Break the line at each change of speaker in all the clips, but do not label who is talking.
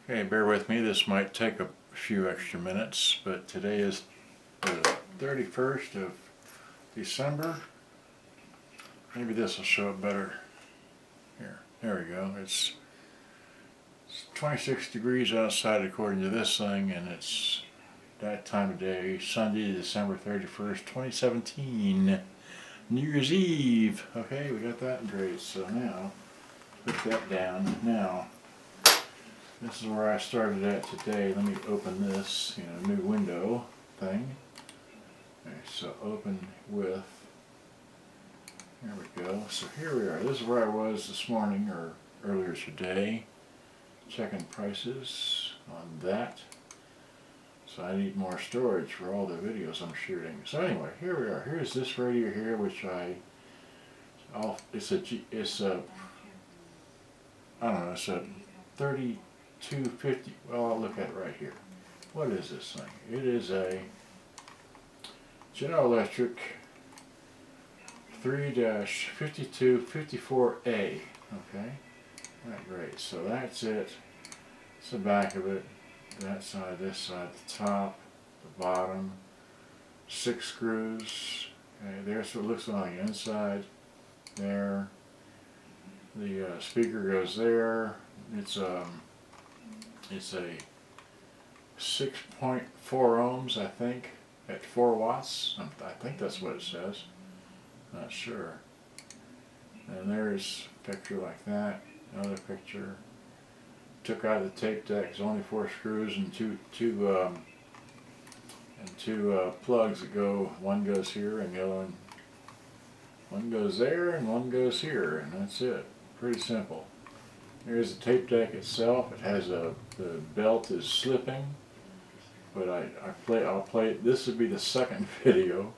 Okay, bear with me, this might take a few extra minutes, but today is the 31st of December. Maybe this will show up better. Here, there we go. It's 26 degrees outside according to this thing, and it's that time of day, Sunday, December 31st, 2017. New Year's Eve. Okay, we got that great. So now, put that down. Now, this is where I started at today. Let me open this, new window thing. Okay, so open with, here we go. So here we are. This is where I was this morning or earlier today, checking prices on that. So I need more storage for all the videos I'm shooting. So anyway, here we are. Here's this radio here, which it's a I don't know, it's a 3250, well, I'll look at it right here. What is this thing? It is a General Electric 3-5254A, okay? Right, great, so that's it. It's the back of it, that side, this side, the top, the bottom, 6 screws, okay, there's what it looks like on the inside, there. The speaker goes there. It's a 6.4 ohms, I think, at 4 watts. I think that's what it says. Not sure. And there's a picture like that. Another picture. Took out the tape deck. There's only 4 screws and two plugs that go. One goes here, and the other one goes there, and one goes here, and that's it. Pretty simple. Here's the tape deck itself. It has the belt is slipping, but I'll play it. This would be the second video.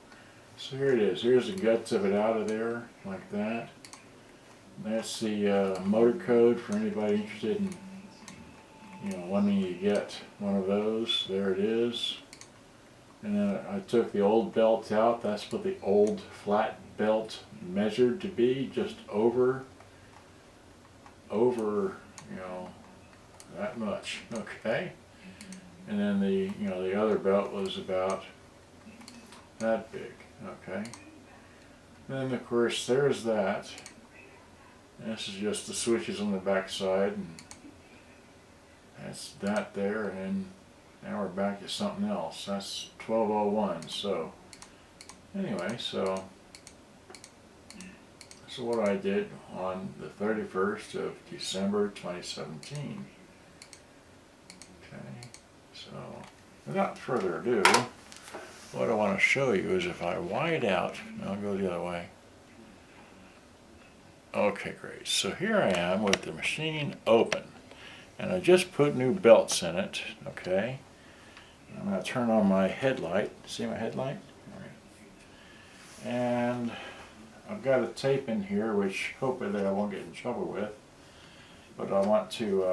So here it is. Here's the guts of it out of there, like that. And that's the motor code for anybody interested in, wanting to get one of those. There it is. And then I took the old belt out. That's what the old flat belt measured to be, just over, that much, okay? And then the other belt was about that big, okay? Then of course there's that. And this is just the switches on the back side, and that's that there, and then now we're back to something else. That's 1201, so anyway, so what I did on the 31st of December 2017. Okay, so without further ado, what I want to show you is if I wide out, I'll go the other way. Okay, great. So here I am with the machine open, and I just put new belts in it, okay? I'm going to turn on my headlight. See my headlight? All right. And I've got a tape in here, which hopefully that I won't get in trouble with. But I want to,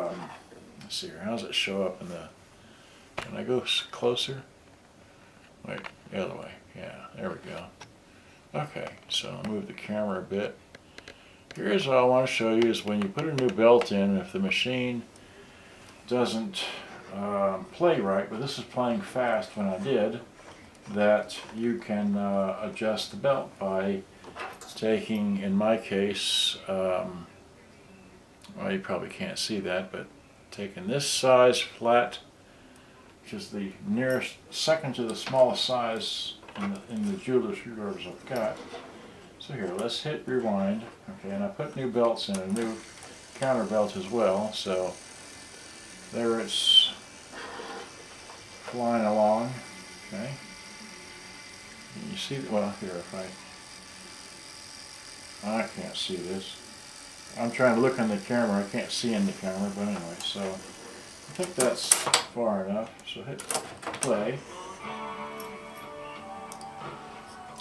let's see here, how does it show up in the, can I go closer? Wait, the other way. Yeah, there we go. Okay, so I'll move the camera a bit. Here's what I want to show you is when you put a new belt in, if the machine doesn't play right, but this is playing fast when I did, that you can adjust the belt by taking, in my case, well, you probably can't see that, but taking this size flat, which is the nearest second to the smallest size in the jeweler's screwdrivers I've got. So here, let's hit rewind. Okay, and I put new belts in, a new counter belt as well. So there it's flying along. Okay, you see, well, here, if I can't see this. I'm trying to look in the camera. I can't see in the camera, but anyway, so I think that's far enough. So hit play.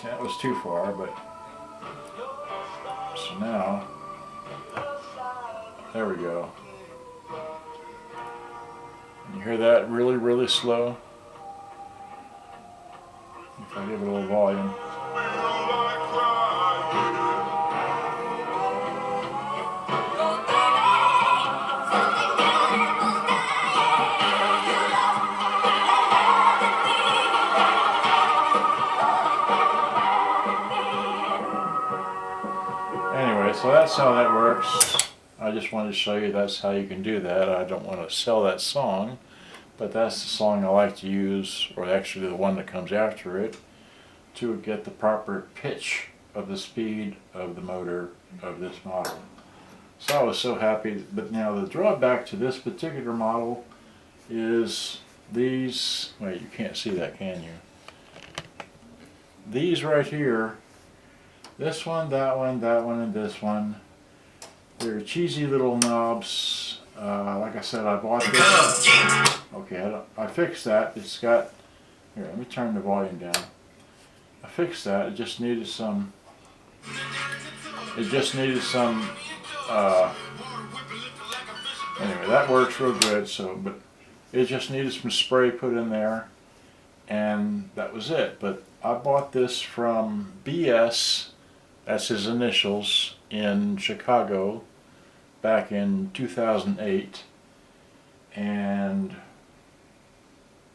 That was too far, but so now, there we go. You hear that really, really slow? If I give it a little volume. that's how that works. I just wanted to show you that's how you can do that. I don't want to sell that song, but that's the song I like to use, or actually the one that comes after it, to get the proper pitch of the speed of the motor of this model. So I was so happy. But now the drawback to this particular model is these, wait, you can't see that, can you? These right here, this one, that one, that one, and this one, they're cheesy little knobs. Like I said, I bought this. Okay, I fixed that. It's got, here, let me turn the volume down. I fixed that. It just needed some, anyway, that works real good. So, but it just needed some spray put in there, and that was it. But I bought this from BS, that's his initials, in Chicago back in 2008, and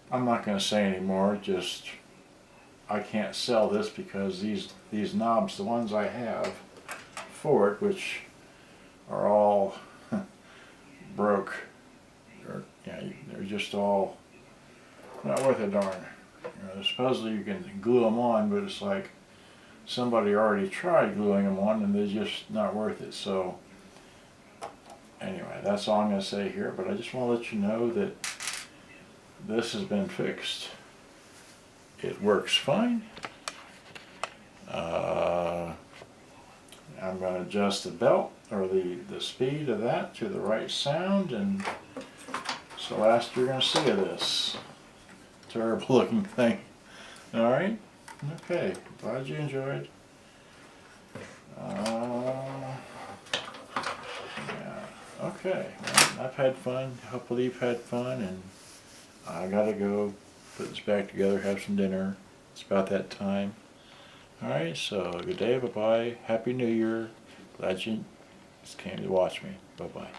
I'm not going to say anymore. Just I can't sell this because these knobs, the ones I have for it, which are all broke, they're just all not worth a darn. Supposedly you can glue them on, but it's like somebody already tried gluing them on and they're just not worth it. So anyway, that's all I'm going to say here, but I just want to let you know that this has been fixed. It works fine. I'm going to adjust the belt, or the speed of that to the right sound, and it's the last you're going to see of this terrible looking thing. Alright? Okay. Glad you enjoyed. Yeah. Okay. Well, I've had fun. Hopefully you've had fun, and I gotta go put this back together, have some dinner. It's about that time. Alright, so good day, bye-bye. Happy New Year. Glad you came to watch me. Bye-bye.